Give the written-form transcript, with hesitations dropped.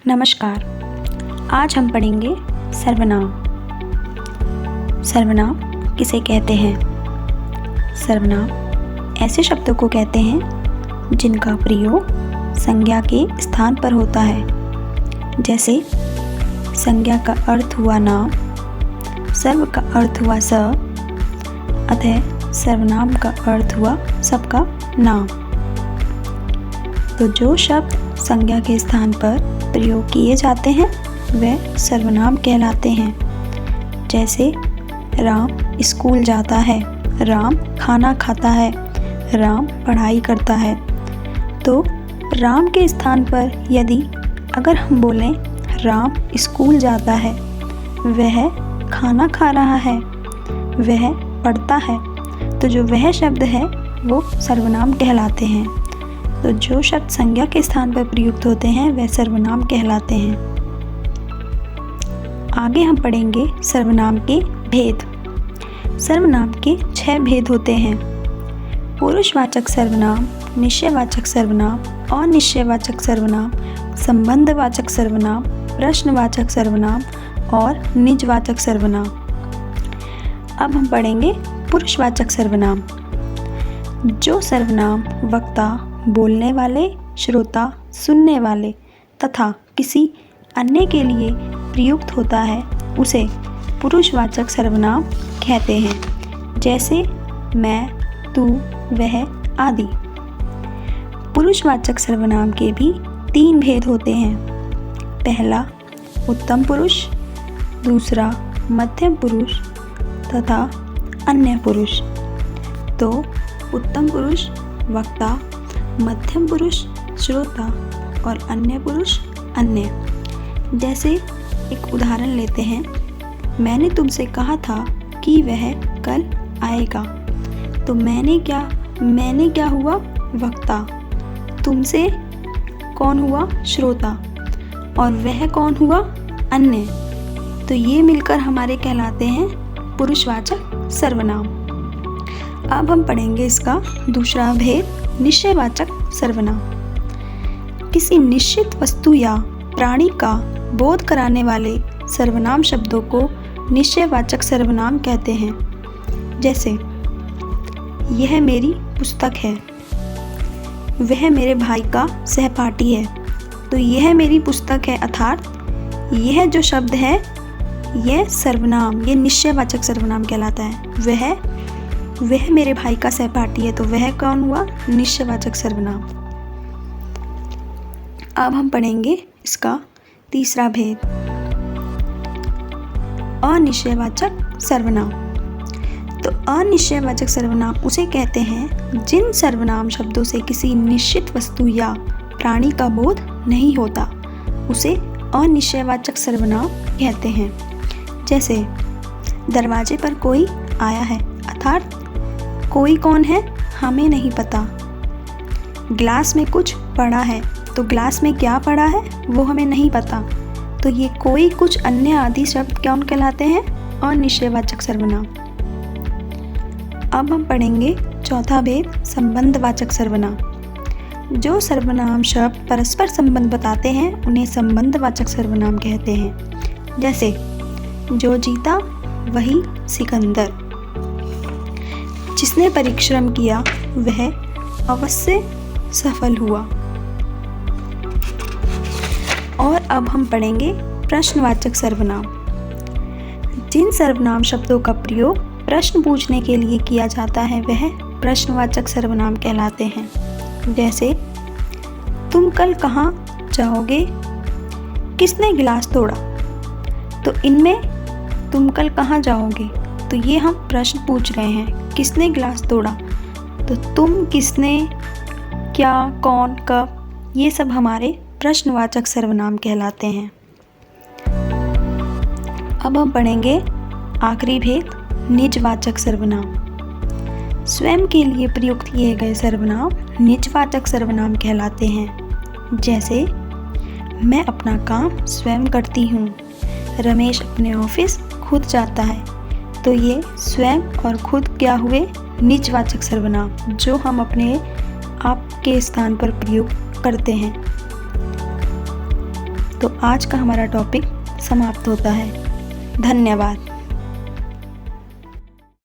नमस्कार। आज हम पढ़ेंगे सर्वनाम। सर्वनाम किसे कहते हैं? सर्वनाम ऐसे शब्दों को कहते हैं जिनका प्रयोग संज्ञा के स्थान पर होता है। जैसे संज्ञा का अर्थ हुआ नाम, सर्व का अर्थ हुआ सब, अतः सर्वनाम का अर्थ हुआ सबका नाम। तो जो शब्द संज्ञा के स्थान पर प्रयोग किए जाते हैं वे सर्वनाम कहलाते हैं। जैसे राम स्कूल जाता है, राम खाना खाता है, राम पढ़ाई करता है। तो राम के स्थान पर यदि अगर हम बोलें राम स्कूल जाता है, वह खाना खा रहा है, वह पढ़ता है, तो जो वह शब्द है वो सर्वनाम कहलाते हैं। तो जो शब्द संज्ञा के स्थान पर प्रयुक्त होते हैं वह सर्वनाम कहलाते हैं। आगे हम पढ़ेंगे सर्वनाम के भेद। सर्वनाम के 6 भेद होते हैं। पुरुषवाचक सर्वनाम, निश्चयवाचक सर्वनाम, अनिश्चयवाचक सर्वनाम, संबंधवाचक सर्वनाम, प्रश्नवाचक सर्वनाम और निजवाचक सर्वनाम। अब हम पढ़ेंगे पुरुषवाचक सर्वनाम। जो सर्वनाम वक्ता, बोलने वाले, श्रोता, सुनने वाले तथा किसी अन्य के लिए प्रयुक्त होता है उसे पुरुषवाचक सर्वनाम कहते हैं। जैसे मैं, तू, वह आदि। पुरुषवाचक सर्वनाम के भी 3 भेद होते हैं। पहला उत्तम पुरुष, दूसरा मध्यम पुरुष तथा अन्य पुरुष। तो उत्तम पुरुष वक्ता, मध्यम पुरुष श्रोता और अन्य पुरुष अन्य। जैसे एक उदाहरण लेते हैं, मैंने तुमसे कहा था कि वह कल आएगा। तो मैंने क्या हुआ? वक्ता। तुमसे कौन हुआ? श्रोता। और वह कौन हुआ? अन्य। तो ये मिलकर हमारे कहलाते हैं पुरुषवाचक सर्वनाम। अब हम पढ़ेंगे इसका दूसरा भेद, निश्चयवाचक सर्वनाम। किसी निश्चित वस्तु या प्राणी का बोध कराने वाले सर्वनाम शब्दों को निश्चयवाचक सर्वनाम कहते हैं। जैसे यह मेरी पुस्तक है, वह मेरे भाई का सहपाठी है। तो यह मेरी पुस्तक है अर्थात यह जो शब्द है यह सर्वनाम, यह निश्चयवाचक सर्वनाम कहलाता है। वह मेरे भाई का सहपाठी है, तो वह कौन हुआ? निश्चयवाचक सर्वनाम। अब हम पढ़ेंगे इसका तीसरा भेद, अनिश्चयवाचक सर्वनाम। तो अनिश्चयवाचक सर्वनाम उसे कहते हैं जिन सर्वनाम शब्दों से किसी निश्चित वस्तु या प्राणी का बोध नहीं होता, उसे अनिश्चयवाचक सर्वनाम कहते हैं। जैसे दरवाजे पर कोई आया है, अर्थात कोई कौन है हमें नहीं पता। ग्लास में कुछ पड़ा है, तो ग्लास में क्या पड़ा है वो हमें नहीं पता। तो ये कोई, कुछ, अन्य आदि शब्द कौन कहलाते हैं? अनिश्चयवाचक सर्वनाम। अब हम पढ़ेंगे चौथा भेद, संबंधवाचक सर्वनाम। जो सर्वनाम शब्द परस्पर संबंध बताते हैं उन्हें संबंधवाचक सर्वनाम कहते हैं। जैसे जो जीता वही सिकंदर, जिसने परिश्रम किया वह अवश्य सफल हुआ। और अब हम पढ़ेंगे प्रश्नवाचक सर्वनाम। जिन सर्वनाम शब्दों का प्रयोग प्रश्न पूछने के लिए किया जाता है वह प्रश्नवाचक सर्वनाम कहलाते हैं। जैसे तुम कल कहाँ जाओगे? किसने गिलास तोड़ा? तो इनमें तुम कल कहाँ जाओगे, तो ये हम प्रश्न पूछ रहे हैं, किसने गिलास तोड़ा। तो तुम, किसने, क्या, कौन, कब, ये सब हमारे प्रश्नवाचक सर्वनाम कहलाते हैं। अब हम पढ़ेंगे आखिरी भेद, निजवाचक सर्वनाम। स्वयं के लिए प्रयुक्त किए गए सर्वनाम निजवाचक सर्वनाम कहलाते हैं। जैसे मैं अपना काम स्वयं करती हूँ, रमेश अपने ऑफिस खुद जाता है। तो ये स्वयं और खुद क्या हुए? निजवाचक सर्वनाम, जो हम अपने आप के स्थान पर प्रयोग करते हैं। तो आज का हमारा टॉपिक समाप्त होता है। धन्यवाद।